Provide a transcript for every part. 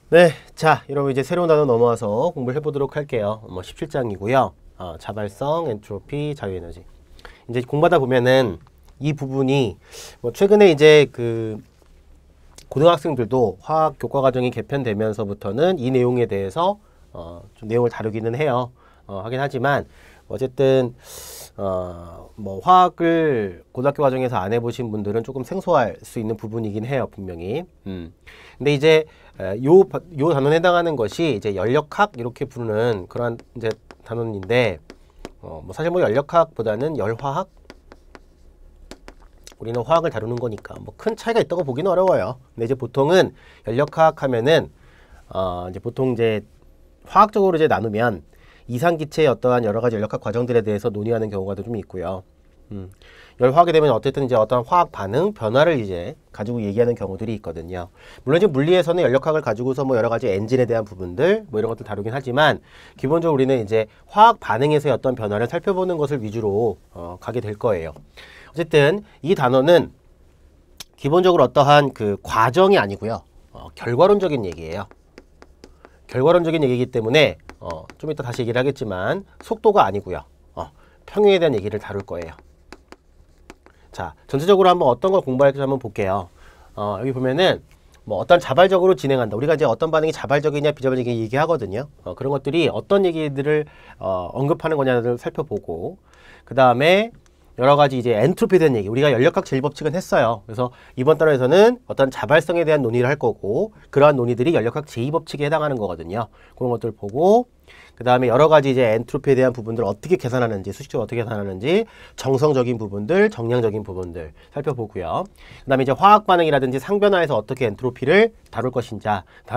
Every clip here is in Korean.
네, 자, 여러분 이제 새로운 단어 넘어와서 공부를 해보도록 할게요. 17장이고요. 자발성, 엔트로피, 자유에너지. 이제 공부하다 보면은 이 부분이 최근에 이제 그 고등학생들도 화학 교과 과정이 개편되면서부터는 이 내용에 대해서 좀 내용을 다루기는 해요. 하긴 하지만 어쨌든 뭐 화학을 고등학교 과정에서 안 해보신 분들은 조금 생소할 수 있는 부분이긴 해요, 분명히. 근데 이제 요 단원에 해당하는 것이 이제 연력학 이렇게 부르는 그러한 이제 단원인데, 뭐 사실 뭐 연력학보다는 열화학, 우리는 화학을 다루는 거니까 뭐 큰 차이가 있다고 보기는 어려워요. 근데 이제 보통은 연력학 하면은 이제 보통 이제 화학적으로 이제 나누면 이상기체의 어떠한 여러 가지 연력학 과정들에 대해서 논의하는 경우가 좀 있고요. 열화하게 되면 어쨌든 이제 어떤 화학 반응, 변화를 이제 가지고 얘기하는 경우들이 있거든요. 물론 이제 물리에서는 연력학을 가지고서 뭐 여러 가지 엔진에 대한 부분들, 뭐 이런 것들 다루긴 하지만, 기본적으로 우리는 이제 화학 반응에서의 어떤 변화를 살펴보는 것을 위주로 가게 될 거예요. 어쨌든 이 단어는 기본적으로 어떠한 그 과정이 아니고요. 결과론적인 얘기예요. 결과론적인 얘기이기 때문에 좀 이따 다시 얘기를 하겠지만 속도가 아니고요. 평형에 대한 얘기를 다룰 거예요. 자, 전체적으로 한번 어떤 걸 공부할지 한번 볼게요. 여기 보면은 뭐 어떤 자발적으로 진행한다. 우리가 이제 어떤 반응이 자발적이냐 비자발적이냐 얘기하거든요. 그런 것들이 어떤 얘기들을 언급하는 거냐를 살펴보고, 그 다음에 여러 가지 이제 엔트로피에 대한 얘기, 우리가 연력학 제1법칙은 했어요. 그래서 이번 단원에서는 어떤 자발성에 대한 논의를 할 거고, 그러한 논의들이 연력학 제2법칙에 해당하는 거거든요. 그런 것들 보고, 그 다음에 여러 가지 이제 엔트로피에 대한 부분들을 어떻게 계산하는지, 수식적으로 어떻게 계산하는지, 정성적인 부분들, 정량적인 부분들 살펴보고요. 그 다음에 이제 화학 반응이라든지 상변화에서 어떻게 엔트로피를 다룰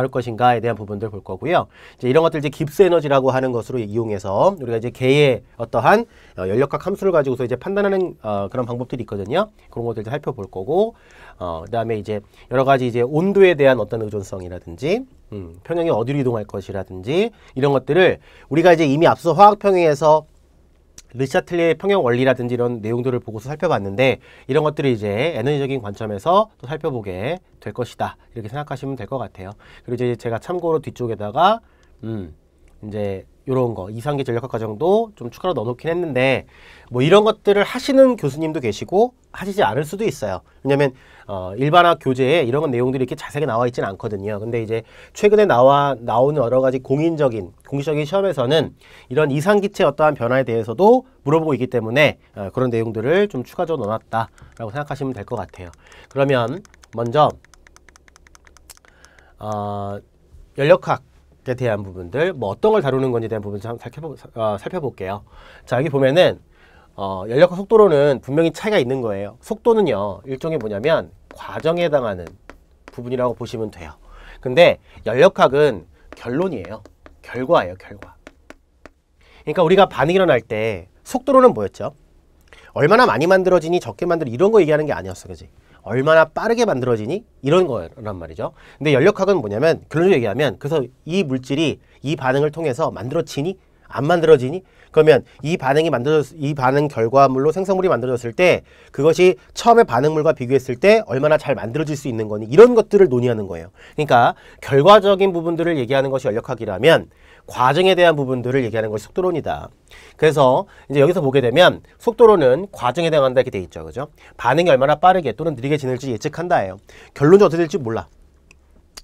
것인가에 대한 부분들 볼 거고요. 이제 이런 것들 이제 깁스 에너지라고 하는 것으로 이용해서 우리가 이제 개의 어떠한 연력학 함수를 가지고서 이제 판단하는 그런 방법들이 있거든요. 그런 것들 이제 살펴볼 거고, 그 다음에 이제 여러 가지 이제 온도에 대한 어떤 의존성이라든지, 평형이 어디로 이동할 것이라든지, 이런 것들을 우리가 이제 이미 앞서 화학평형에서 르샤틀리의 평형 원리라든지 이런 내용들을 보고서 살펴봤는데, 이런 것들을 이제 에너지적인 관점에서 또 살펴보게 될 것이다, 이렇게 생각하시면 될 것 같아요. 그리고 이제 제가 참고로 뒤쪽에다가 이제 요런 거 이상기 전력학 과정도 좀 추가로 넣어놓긴 했는데, 뭐 이런 것들을 하시는 교수님도 계시고 하시지 않을 수도 있어요. 왜냐면 일반학 교재에 이런 내용들이 이렇게 자세하게 나와 있지는 않거든요. 근데 이제 최근에 나오는 여러 가지 공식적인 시험에서는 이런 이상기체 어떠한 변화에 대해서도 물어보고 있기 때문에 그런 내용들을 좀 추가적으로 넣어놨다라고 생각하시면 될 것 같아요. 그러면 먼저 연력학에 대한 부분들, 뭐 어떤 걸 다루는 건지에 대한 부분 좀 살펴볼게요. 자, 여기 보면은 연력학 속도로는 분명히 차이가 있는 거예요. 속도는요, 일종의 뭐냐면 과정에 해당하는 부분이라고 보시면 돼요. 근데 연력학은 결론이에요. 결과예요, 결과. 그러니까 우리가 반응이 일어날 때 속도로는 뭐였죠? 얼마나 많이 만들어지니 적게 만들어, 이런 거 얘기하는 게 아니었어, 그지? 얼마나 빠르게 만들어지니? 이런 거란 말이죠. 근데 연력학은 뭐냐면, 결론적으로 얘기하면, 그래서 이 물질이 이 반응을 통해서 만들어지니? 안 만들어지니? 그러면 이 반응 결과물로 생성물이 만들어졌을 때 그것이 처음에 반응물과 비교했을 때 얼마나 잘 만들어질 수 있는 거니? 이런 것들을 논의하는 거예요. 그러니까 결과적인 부분들을 얘기하는 것이 연력학이라면, 과정에 대한 부분들을 얘기하는 것이 속도론이다. 그래서 이제 여기서 보게 되면 속도론은 과정에 해당한다 이렇게 돼 있죠. 그죠? 반응이 얼마나 빠르게 또는 느리게 진행될지 예측한다예요. 결론이 어떻게 될지 몰라.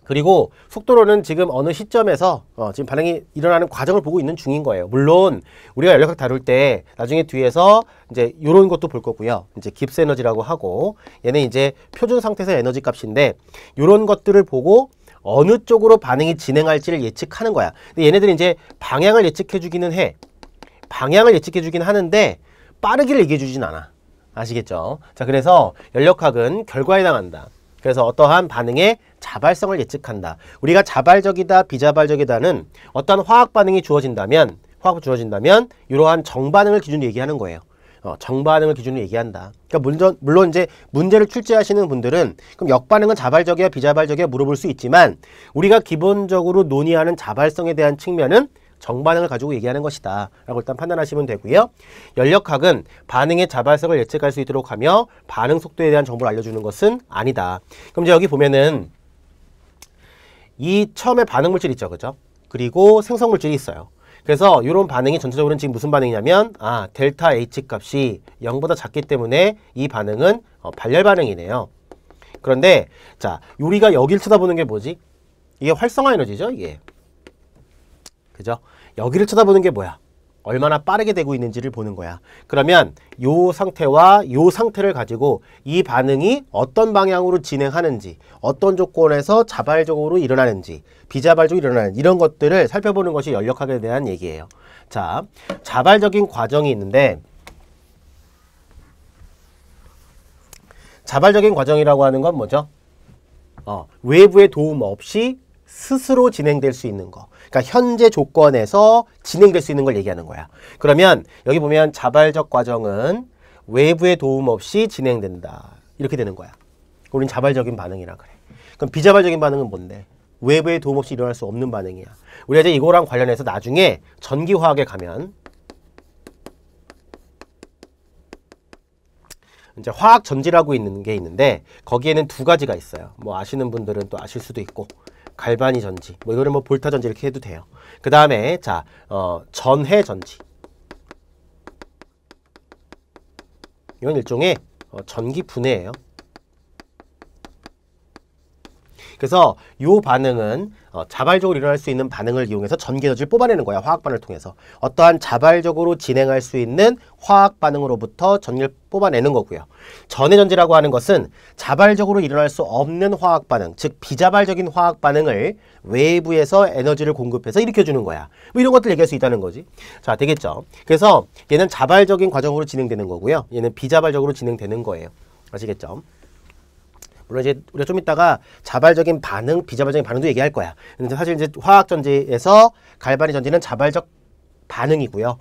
그리고 속도론은 지금 어느 시점에서 지금 반응이 일어나는 과정을 보고 있는 중인 거예요. 물론 우리가 연력학 다룰 때 나중에 뒤에서 이제 이런 것도 볼 거고요. 이제 깁스 에너지라고 하고, 얘는 이제 표준 상태에서 에너지 값인데, 이런 것들을 보고 어느 쪽으로 반응이 진행할지를 예측하는 거야. 근데 얘네들이 이제 방향을 예측해 주기는 해. 방향을 예측해 주긴 하는데 빠르기를 얘기해 주진 않아. 아시겠죠? 자, 그래서 연력학은 결과에 해당한다. 그래서 어떠한 반응의 자발성을 예측한다. 우리가 자발적이다, 비자발적이다는 어떤 화학 반응이 주어진다면 이러한 정반응을 기준으로 얘기하는 거예요. 정반응을 기준으로 얘기한다. 그러니까 물론 이제 문제를 출제하시는 분들은 그럼 역반응은 자발적이야, 비자발적이야 물어볼 수 있지만, 우리가 기본적으로 논의하는 자발성에 대한 측면은 정반응을 가지고 얘기하는 것이다 라고 일단 판단하시면 되고요. 연력학은 반응의 자발성을 예측할 수 있도록 하며 반응 속도에 대한 정보를 알려주는 것은 아니다. 그럼 이제 여기 보면은 이 처음에 반응 물질 있죠, 그죠? 그리고 생성 물질이 있어요. 그래서 이런 반응이 전체적으로는 지금 무슨 반응이냐면 델타 H 값이 0보다 작기 때문에 이 반응은 발열 반응이네요. 그런데 자, 우리가 여기를 쳐다보는 게 뭐지? 이게 활성화 에너지죠, 이게. 그죠? 여기를 쳐다보는 게 뭐야? 얼마나 빠르게 되고 있는지를 보는 거야. 그러면 요 상태와 요 상태를 가지고 이 반응이 어떤 방향으로 진행하는지, 어떤 조건에서 자발적으로 일어나는지, 비자발적으로 일어나는 이런 것들을 살펴보는 것이 연력학에 대한 얘기예요. 자, 자발적인 과정이 있는데 자발적인 과정이라고 하는 건 뭐죠? 외부의 도움 없이 스스로 진행될 수 있는 거. 그러니까 현재 조건에서 진행될 수 있는 걸 얘기하는 거야. 그러면 여기 보면 자발적 과정은 외부의 도움 없이 진행된다. 이렇게 되는 거야. 우린 자발적인 반응이라 그래. 그럼 비자발적인 반응은 뭔데? 외부의 도움 없이 일어날 수 없는 반응이야. 우리가 이제 이거랑 관련해서 나중에 전기화학에 가면 이제 화학전지라고 있는 게 있는데 거기에는 두 가지가 있어요. 뭐 아시는 분들은 또 아실 수도 있고 갈바니 전지, 뭐 이거는 뭐 볼타 전지 이렇게 해도 돼요. 그 다음에 자, 전해 전지. 이건 일종의 전기 분해예요. 그래서 이 반응은 자발적으로 일어날 수 있는 반응을 이용해서 전기 에너지를 뽑아내는 거야. 화학 반응을 통해서. 어떠한 자발적으로 진행할 수 있는 화학 반응으로부터 전기를 뽑아내는 거고요. 전해 전지라고 하는 것은 자발적으로 일어날 수 없는 화학 반응, 즉 비자발적인 화학 반응을 외부에서 에너지를 공급해서 일으켜주는 거야. 뭐 이런 것들 얘기할 수 있다는 거지. 자, 되겠죠? 그래서 얘는 자발적인 과정으로 진행되는 거고요. 얘는 비자발적으로 진행되는 거예요. 아시겠죠? 물론 이제 우리가 좀 이따가 자발적인 반응, 비자발적인 반응도 얘기할 거야. 근데 사실 이제 화학 전지에서 갈바니 전지는 자발적 반응이고요.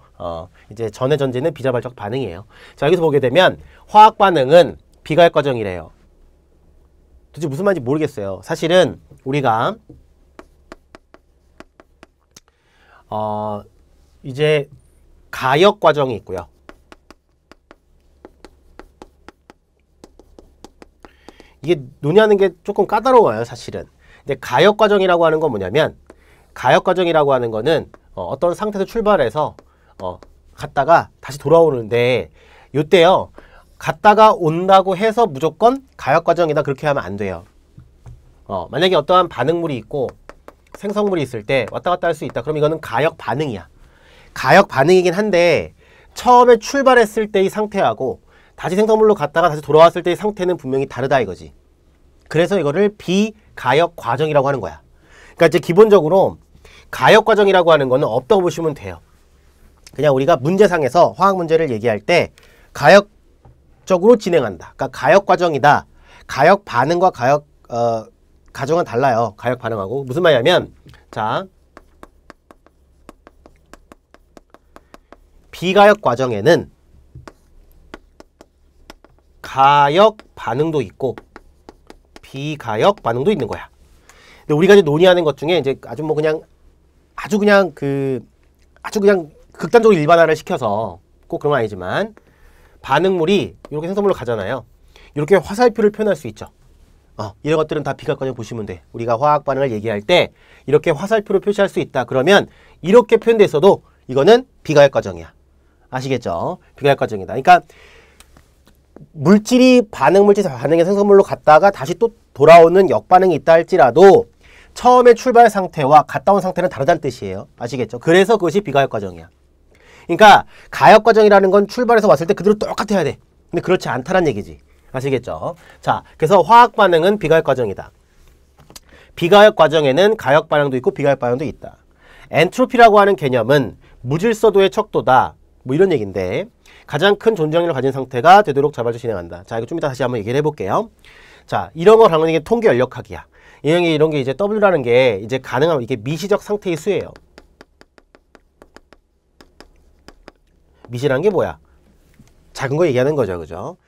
이제 전해 전지는 비자발적 반응이에요. 자, 여기서 보게 되면 화학 반응은 비가역 과정이래요. 도대체 무슨 말인지 모르겠어요. 사실은 우리가 이제 가역 과정이 있고요. 이게 논의하는 게 조금 까다로워요, 사실은. 근데 가역 과정이라고 하는 건 뭐냐면, 가역 과정이라고 하는 거는 어떤 상태에서 출발해서 갔다가 다시 돌아오는데, 요때요, 갔다가 온다고 해서 무조건 가역 과정이다 그렇게 하면 안 돼요. 만약에 어떠한 반응물이 있고 생성물이 있을 때 왔다 갔다 할 수 있다. 그럼 이거는 가역 반응이야. 가역 반응이긴 한데 처음에 출발했을 때의 상태하고 다시 생성물로 갔다가 다시 돌아왔을 때의 상태는 분명히 다르다 이거지. 그래서 이거를 비가역 과정이라고 하는 거야. 그러니까 이제 기본적으로 가역 과정이라고 하는 거는 없다고 보시면 돼요. 그냥 우리가 문제상에서 화학 문제를 얘기할 때 가역적으로 진행한다. 그러니까 가역 과정이다. 가역 반응과 가역 과정은 달라요. 가역 반응하고. 무슨 말이냐면 자, 비가역 과정에는 가역 반응도 있고 비가역 반응도 있는 거야. 근데 우리가 이제 논의하는 것 중에 이제 아주 그냥 극단적으로 일반화를 시켜서 꼭 그런 건 아니지만 반응물이 이렇게 생성물로 가잖아요. 이렇게 화살표를 표현할 수 있죠. 이런 것들은 다 비가역 과정 보시면 돼. 우리가 화학 반응을 얘기할 때 이렇게 화살표로 표시할 수 있다. 그러면 이렇게 표현돼 있어도 이거는 비가역 과정이야. 아시겠죠? 비가역 과정이다. 그러니까 물질이 반응물질 반응의 생성물로 갔다가 다시 또 돌아오는 역반응이 있다 할지라도 처음에 출발 상태와 갔다 온 상태는 다르다는 뜻이에요. 아시겠죠? 그래서 그것이 비가역 과정이야. 그러니까 가역 과정이라는 건 출발해서 왔을 때 그대로 똑같아야 돼. 근데 그렇지 않다는 얘기지. 아시겠죠? 자, 그래서 화학 반응은 비가역 과정이다. 비가역 과정에는 가역 반응도 있고 비가역 반응도 있다. 엔트로피라고 하는 개념은 무질서도의 척도다. 뭐 이런 얘기인데 가장 큰 존재력을 가진 상태가 되도록 자발적으로 진행한다. 자, 이거 좀 이따 다시 한번 얘기를 해볼게요. 자, 이런 거 당연히 통계 연력학이야. 이런 게 이제 W라는 게 이제 가능한 이게 미시적 상태의 수예요. 미시라는 게 뭐야? 작은 거 얘기하는 거죠, 그죠?